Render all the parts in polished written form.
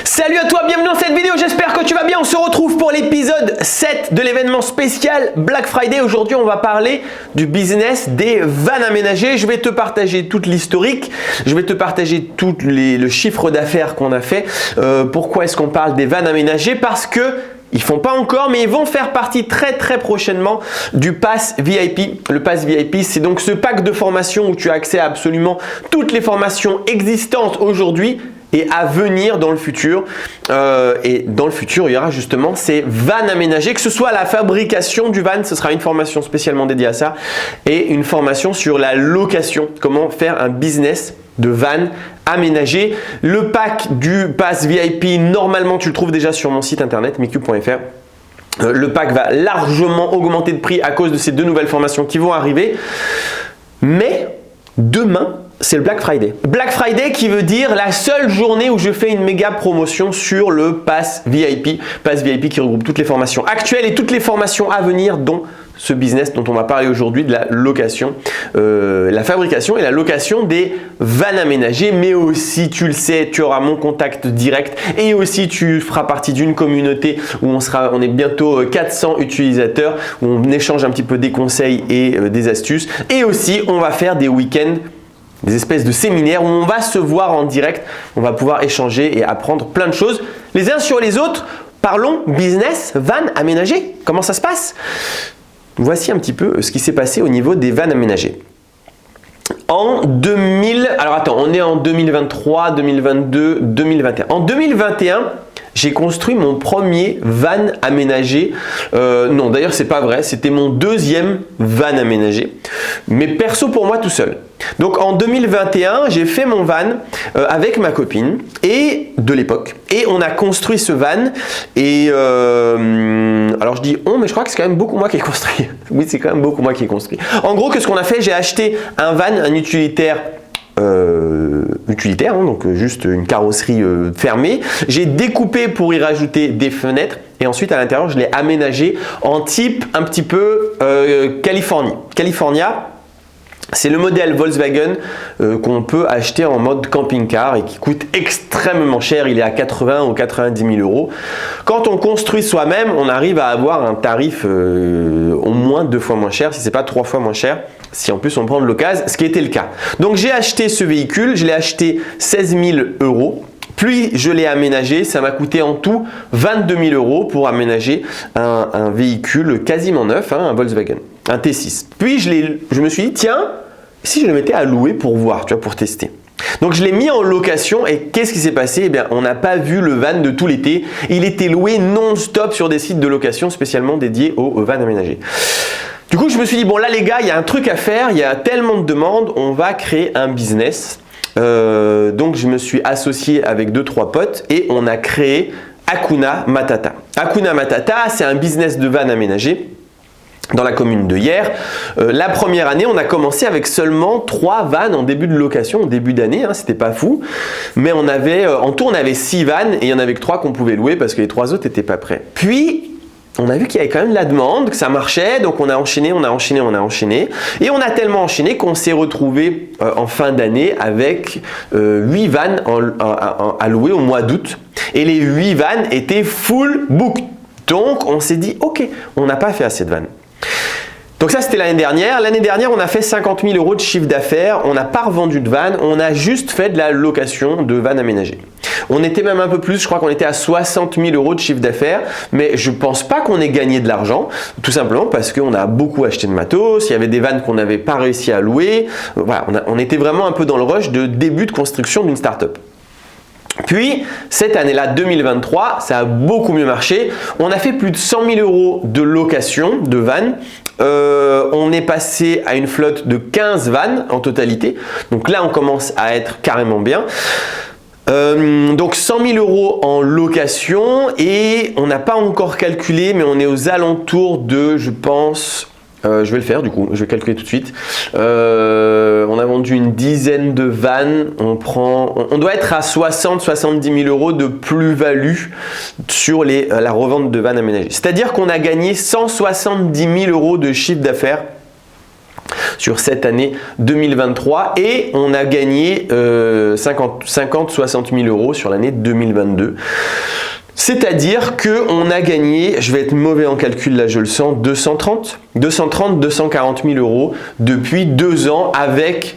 Salut à toi, bienvenue dans cette vidéo, j'espère que tu vas bien. On se retrouve pour l'épisode 7 de l'événement spécial Black Friday. Aujourd'hui, on va parler du business des vannes aménagées. Je vais te partager toute l'historique, je vais te partager tout le chiffre d'affaires qu'on a fait. Pourquoi est-ce qu'on parle des vannes aménagées? Parce que ils font pas encore, mais ils vont faire partie très prochainement du Pass VIP. Le Pass VIP, c'est donc ce pack de formation où tu as accès à absolument toutes les formations existantes aujourd'hui et à venir dans le futur. Et dans le futur, il y aura justement ces vannes aménagées, que ce soit la fabrication du van, ce sera une formation spécialement dédiée à ça, et une formation sur la location, comment faire un business de van aménagé. Le pack du Pass VIP, normalement, tu le trouves déjà sur mon site internet miku.fr. Le pack va largement augmenter de prix à cause de ces deux nouvelles formations qui vont arriver. Mais demain, c'est le Black Friday. Black Friday qui veut dire la seule journée où je fais une méga promotion sur le Pass VIP. Pass VIP qui regroupe toutes les formations actuelles et toutes les formations à venir, dont ce business dont on va parler aujourd'hui, de la location, la fabrication et la location des vannes aménagées. Mais aussi, tu le sais, tu auras mon contact direct et aussi tu feras partie d'une communauté où on est bientôt 400 utilisateurs, où on échange un petit peu des conseils et des astuces. Et aussi, on va faire des week-ends, des espèces de séminaires où on va se voir en direct, on va pouvoir échanger et apprendre plein de choses les uns sur les autres. Parlons business, vannes aménagées, comment ça se passe? Voici un petit peu ce qui s'est passé au niveau des vannes aménagées. Alors attends, on est en 2023, 2022, 2021. En 2021, j'ai construit mon premier van aménagé. Non, d'ailleurs, c'est pas vrai. C'était mon deuxième van aménagé. Mais perso pour moi tout seul. Donc en 2021, j'ai fait mon van avec ma copine et de l'époque. Et on a construit ce van. Et alors je dis on, mais je crois que c'est quand même beaucoup moi qui ai construit. Oui, c'est quand même beaucoup moi qui ai construit. En gros, qu'est-ce qu'on a fait? J'ai acheté un van, un utilitaire. Donc juste une carrosserie fermée. J'ai découpé pour y rajouter des fenêtres et ensuite à l'intérieur je l'ai aménagé en type un petit peu California. C'est le modèle Volkswagen qu'on peut acheter en mode camping-car et qui coûte extrêmement cher. Il est à 80 ou 90 000 euros. Quand on construit soi-même, on arrive à avoir un tarif au moins 2 fois moins cher, si ce n'est pas 3 fois moins cher, si en plus on prend de l'occasion, ce qui était le cas. Donc j'ai acheté ce véhicule, je l'ai acheté 16 000 euros. Puis je l'ai aménagé, ça m'a coûté en tout 22 000 euros pour aménager un véhicule quasiment neuf, un Volkswagen, un T6. Puis je me suis dit, tiens, si je le mettais à louer pour voir, tu vois, pour tester. Donc je l'ai mis en location et qu'est-ce qui s'est passé? Eh bien, on n'a pas vu le van de tout l'été. Il était loué non-stop sur des sites de location spécialement dédiés aux vannes aménagées. Du coup, je me suis dit, bon là les gars, il y a un truc à faire, il y a tellement de demandes, on va créer un business. Donc je me suis associé avec 2-3 potes et on a créé Hakuna Matata. Hakuna Matata, c'est un business de van aménagé dans la commune de Hyères. La première année, on a commencé avec seulement 3 vannes en début de location, en début d'année, c'était pas fou. Mais on avait, en tout, on avait 6 vannes et il y en avait que 3 qu'on pouvait louer parce que les 3 autres n'étaient pas prêts. Puis, on a vu qu'il y avait quand même de la demande, que ça marchait, donc on a enchaîné. Et on a tellement enchaîné qu'on s'est retrouvé en fin d'année avec 8 vannes à louer au mois d'août. Et les 8 vannes étaient full book. Donc on s'est dit, ok, on n'a pas fait assez de vannes. Donc ça, c'était l'année dernière. L'année dernière, on a fait 50 000 euros de chiffre d'affaires. On n'a pas revendu de vannes, on a juste fait de la location de vannes aménagées. On était même un peu plus, je crois qu'on était à 60 000 euros de chiffre d'affaires, mais je ne pense pas qu'on ait gagné de l'argent, tout simplement parce qu'on a beaucoup acheté de matos, il y avait des vannes qu'on n'avait pas réussi à louer. Voilà, on était vraiment un peu dans le rush de début de construction d'une start-up. Puis, cette année-là, 2023, ça a beaucoup mieux marché. On a fait plus de 100 000 euros de location de vannes. On est passé à une flotte de 15 vannes en totalité. Donc là, on commence à être carrément bien. Donc 100 000 euros en location et on n'a pas encore calculé, mais on est aux alentours de, je pense, je vais le faire du coup, je vais calculer tout de suite. On a vendu une dizaine de vannes, on doit être à 60-70 000 euros de plus-value sur la revente de vannes aménagées. C'est-à-dire qu'on a gagné 170 000 euros de chiffre d'affaires sur cette année 2023 et on a gagné 50-60 000 euros sur l'année 2022. C'est-à-dire qu'on a gagné, je vais être mauvais en calcul là je le sens, 240 000 euros depuis 2 ans avec...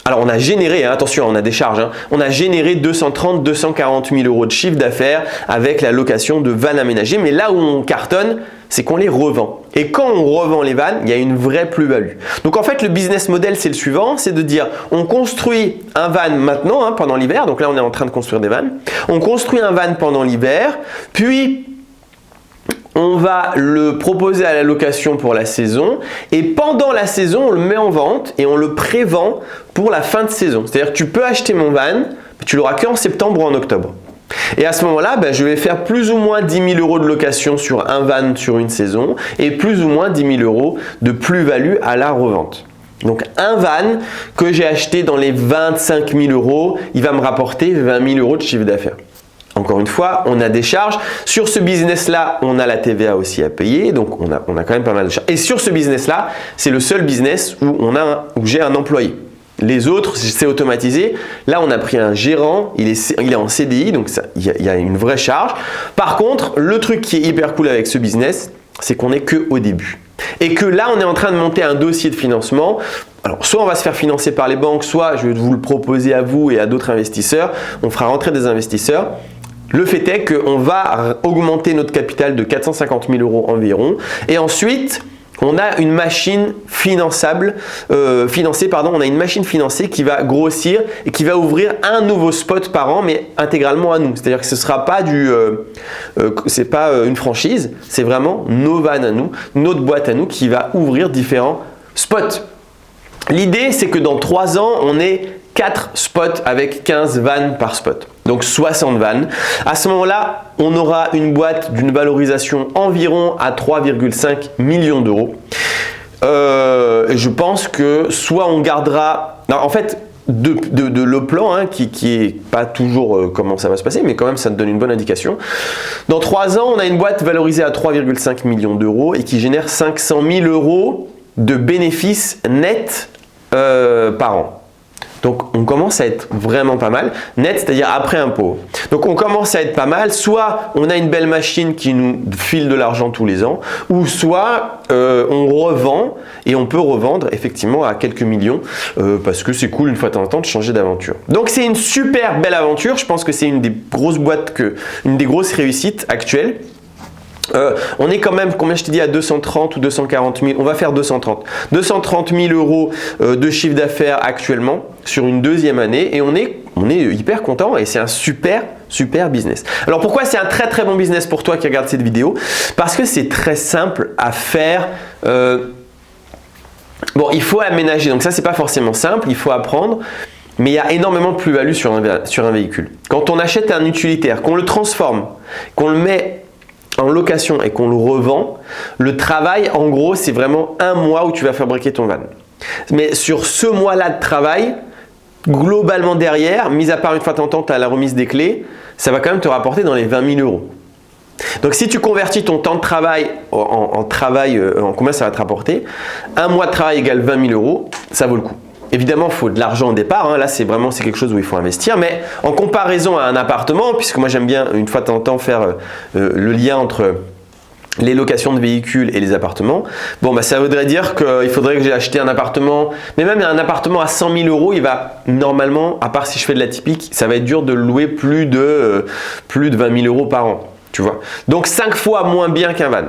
Alors on a généré, hein, attention on a des charges, hein, on a généré 240 000 euros de chiffre d'affaires avec la location de vannes aménagées, mais là où on cartonne, c'est qu'on les revend. Et quand on revend les vannes, il y a une vraie plus-value. Donc en fait le business model c'est le suivant, c'est de dire on construit un van maintenant hein, pendant l'hiver, donc là on est en train de construire des vannes, on construit un van pendant l'hiver, puis on va le proposer à la location pour la saison et pendant la saison, on le met en vente et on le prévend pour la fin de saison. C'est-à-dire que tu peux acheter mon van, mais tu l'auras qu'en septembre ou en octobre. Et à ce moment-là, je vais faire plus ou moins 10 000 euros de location sur un van sur une saison et plus ou moins 10 000 euros de plus-value à la revente. Donc un van que j'ai acheté dans les 25 000 euros, il va me rapporter 20 000 euros de chiffre d'affaires. Encore une fois, on a des charges. Sur ce business-là, on a la TVA aussi à payer, donc on a quand même pas mal de charges. Et sur ce business-là, c'est le seul business où j'ai un employé. Les autres, c'est automatisé. Là, on a pris un gérant, il est en CDI, donc il y a une vraie charge. Par contre, le truc qui est hyper cool avec ce business, c'est qu'on n'est qu'au début. Et que là, on est en train de monter un dossier de financement. Alors, soit on va se faire financer par les banques, soit je vais vous le proposer à vous et à d'autres investisseurs. On fera rentrer des investisseurs. Le fait est qu'on va augmenter notre capital de 450 000 euros environ. Et ensuite, on a une machine financée, on a une machine financée qui va grossir et qui va ouvrir un nouveau spot par an, mais intégralement à nous. C'est-à-dire que ce ne sera pas c'est pas une franchise, c'est vraiment nos vannes à nous, notre boîte à nous qui va ouvrir différents spots. L'idée, c'est que dans 3 ans, on ait 4 spots avec 15 vannes par spot. Donc 60 vannes. À ce moment-là, on aura une boîte d'une valorisation environ à 3,5 millions d'euros. Je pense que soit on gardera... Non, en fait, le plan, hein, qui est pas toujours comment ça va se passer, mais quand même ça te donne une bonne indication. Dans 3 ans, on a une boîte valorisée à 3,5 millions d'euros et qui génère 500 000 euros de bénéfices nets par an. Donc on commence à être vraiment pas mal, net, c'est-à-dire après impôt. Donc on commence à être pas mal, soit on a une belle machine qui nous file de l'argent tous les ans, ou soit on revend et on peut revendre effectivement à quelques millions parce que c'est cool une fois de temps en temps de changer d'aventure. Donc c'est une super belle aventure, je pense que c'est une des grosses boîtes, une des grosses réussites actuelles. On est quand même, combien je t'ai dit, à 230 ou 240 000, on va faire 230 000 euros de chiffre d'affaires actuellement sur une deuxième année et on est hyper content et c'est un super business. Alors pourquoi c'est un très bon business pour toi qui regarde cette vidéo? Parce que c'est très simple à faire. Bon, il faut aménager, donc ça c'est pas forcément simple, il faut apprendre. Mais il y a énormément de plus-value sur un véhicule. Quand on achète un utilitaire, qu'on le transforme, qu'on le met en location et qu'on le revend, le travail en gros c'est vraiment 1 mois où tu vas fabriquer ton van. Mais sur ce mois-là de travail, globalement derrière, mis à part une fois de temps en temps tu as la remise des clés, ça va quand même te rapporter dans les 20 000 euros. Donc si tu convertis ton temps de travail en combien ça va te rapporter, 1 mois de travail égale 20 000 euros, ça vaut le coup. Évidemment, il faut de l'argent au départ, hein. Là c'est quelque chose où il faut investir, mais en comparaison à un appartement, puisque moi j'aime bien une fois de temps en temps faire le lien entre les locations de véhicules et les appartements, bon ça voudrait dire qu'il faudrait que j'ai acheté un appartement, mais même un appartement à 100 000 euros, il va normalement, à part si je fais de l'atypique, ça va être dur de le louer plus de 20 000 euros par an, tu vois. Donc 5 fois moins bien qu'un van.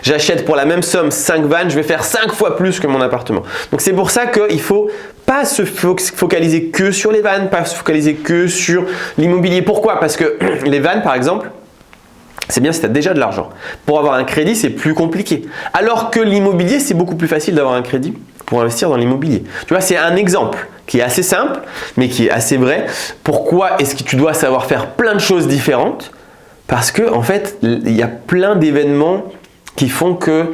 J'achète pour la même somme 5 vannes, je vais faire 5 fois plus que mon appartement. Donc c'est pour ça qu'il ne faut pas se focaliser que sur les vannes, pas se focaliser que sur l'immobilier. Pourquoi? Parce que les vannes par exemple, c'est bien si tu as déjà de l'argent. Pour avoir un crédit, c'est plus compliqué. Alors que l'immobilier, c'est beaucoup plus facile d'avoir un crédit pour investir dans l'immobilier. Tu vois, c'est un exemple qui est assez simple, mais qui est assez vrai. Pourquoi est-ce que tu dois savoir faire plein de choses différentes? Parce que en fait, il y a plein d'événements qui font que,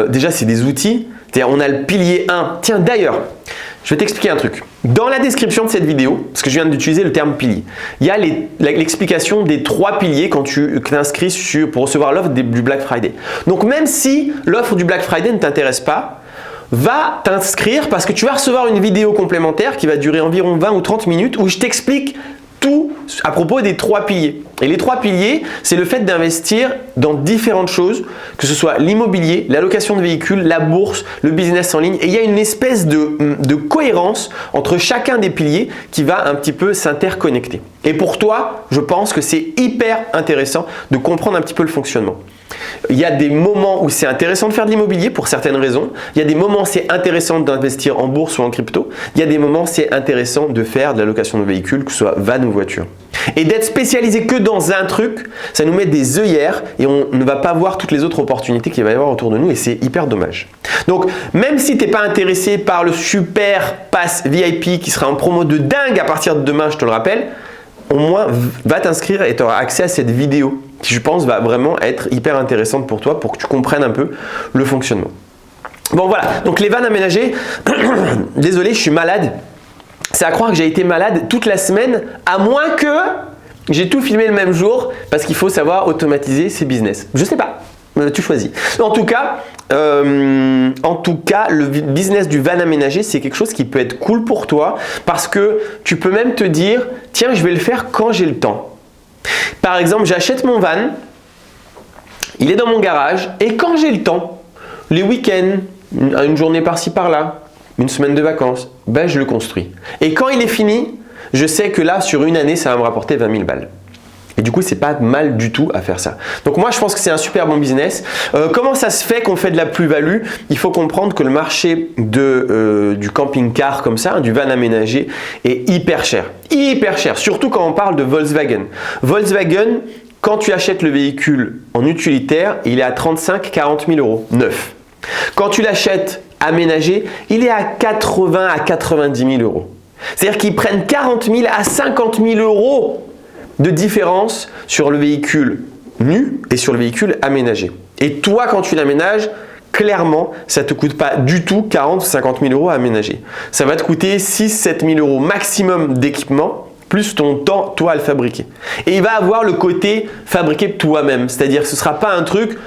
déjà c'est des outils, c'est-à-dire on a le pilier 1. Tiens d'ailleurs, je vais t'expliquer un truc. Dans la description de cette vidéo, parce que je viens d'utiliser le terme pilier, il y a l'explication des 3 piliers quand tu t'inscris pour recevoir l'offre du Black Friday. Donc même si l'offre du Black Friday ne t'intéresse pas, va t'inscrire parce que tu vas recevoir une vidéo complémentaire qui va durer environ 20 ou 30 minutes où je t'explique tout à propos des 3 piliers. Et les 3 piliers, c'est le fait d'investir dans différentes choses, que ce soit l'immobilier, la location de véhicules, la bourse, le business en ligne. Et il y a une espèce de cohérence entre chacun des piliers qui va un petit peu s'interconnecter. Et pour toi, je pense que c'est hyper intéressant de comprendre un petit peu le fonctionnement. Il y a des moments où c'est intéressant de faire de l'immobilier pour certaines raisons. Il y a des moments où c'est intéressant d'investir en bourse ou en crypto. Il y a des moments où c'est intéressant de faire de la location de véhicules, que ce soit van ou voiture. Et d'être spécialisé que dans un truc, ça nous met des œillères et on ne va pas voir toutes les autres opportunités qu'il va y avoir autour de nous et c'est hyper dommage. Donc, même si tu n'es pas intéressé par le super pass VIP qui sera en promo de dingue à partir de demain, je te le rappelle, au moins va t'inscrire et tu auras accès à cette vidéo qui, je pense, va vraiment être hyper intéressante pour toi pour que tu comprennes un peu le fonctionnement. Bon, voilà. Donc, les vannes aménagées, désolé, je suis malade. C'est à croire que j'ai été malade toute la semaine, à moins que j'ai tout filmé le même jour parce qu'il faut savoir automatiser ses business. Je sais pas, tu choisis. En tout cas, le business du van aménagé, c'est quelque chose qui peut être cool pour toi parce que tu peux même te dire, tiens, je vais le faire quand j'ai le temps. Par exemple, j'achète mon van, il est dans mon garage et quand j'ai le temps, les week-ends, une journée par-ci par-là, une semaine de vacances, ben je le construis. Et quand il est fini, je sais que là, sur une année, ça va me rapporter 20 000 balles. Et du coup, c'est pas mal du tout à faire ça. Donc moi, je pense que c'est un super bon business. Comment ça se fait qu'on fait de la plus-value? Il faut comprendre que le marché du camping-car comme ça, du van aménagé, est hyper cher. Hyper cher, surtout quand on parle de Volkswagen. Volkswagen, quand tu achètes le véhicule en utilitaire, il est à 35-40 000 euros, neuf. Quand tu l'achètes aménagé, il est à 80 à 90 000 euros. C'est-à-dire qu'ils prennent 40 000 à 50 000 euros de différence sur le véhicule nu et sur le véhicule aménagé. Et toi, quand tu l'aménages, clairement, ça ne te coûte pas du tout 40 ou 50 000 euros à aménager. Ça va te coûter 6-7 000 euros maximum d'équipement, plus ton temps, toi, à le fabriquer. Et il va avoir le côté fabriqué toi-même. C'est-à-dire que ce ne sera pas un truc...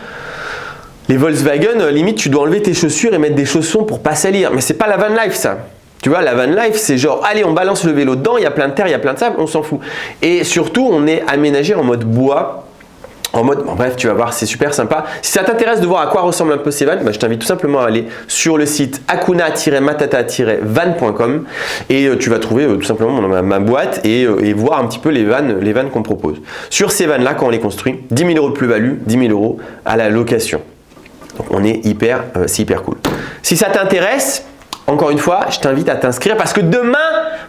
Les Volkswagen, limite, tu dois enlever tes chaussures et mettre des chaussons pour pas salir. Mais c'est pas la van life, ça. Tu vois, la van life, c'est genre, allez, on balance le vélo dedans, il y a plein de terre, il y a plein de sable, on s'en fout. Et surtout, on est aménagé en mode bois. Bon, bref, tu vas voir, c'est super sympa. Si ça t'intéresse de voir à quoi ressemblent un peu ces vannes, je t'invite tout simplement à aller sur le site akuna-matata-van.com et tu vas trouver tout simplement ma boîte et voir un petit peu les vannes qu'on propose. Sur ces vannes-là, quand on les construit, 10 000 euros de plus-value, 10 000 euros à la location. Donc on est c'est hyper cool. Si ça t'intéresse, encore une fois, je t'invite à t'inscrire parce que demain,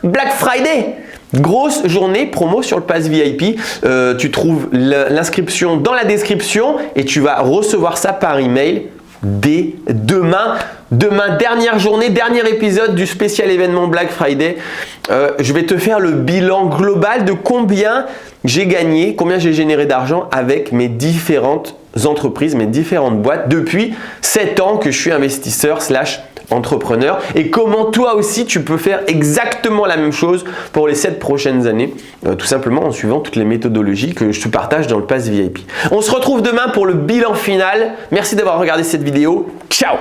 Black Friday, grosse journée promo sur le pass VIP. Tu trouves l'inscription dans la description et tu vas recevoir ça par email dès demain. Demain, dernière journée, dernier épisode du spécial événement Black Friday. Je vais te faire le bilan global de combien j'ai gagné, combien j'ai généré d'argent avec mes différentes entreprises, mes différentes boîtes depuis 7 ans que je suis investisseur / entrepreneur et comment toi aussi tu peux faire exactement la même chose pour les 7 prochaines années, tout simplement en suivant toutes les méthodologies que je te partage dans le pass VIP. On se retrouve demain pour le bilan final. Merci d'avoir regardé cette vidéo. Ciao!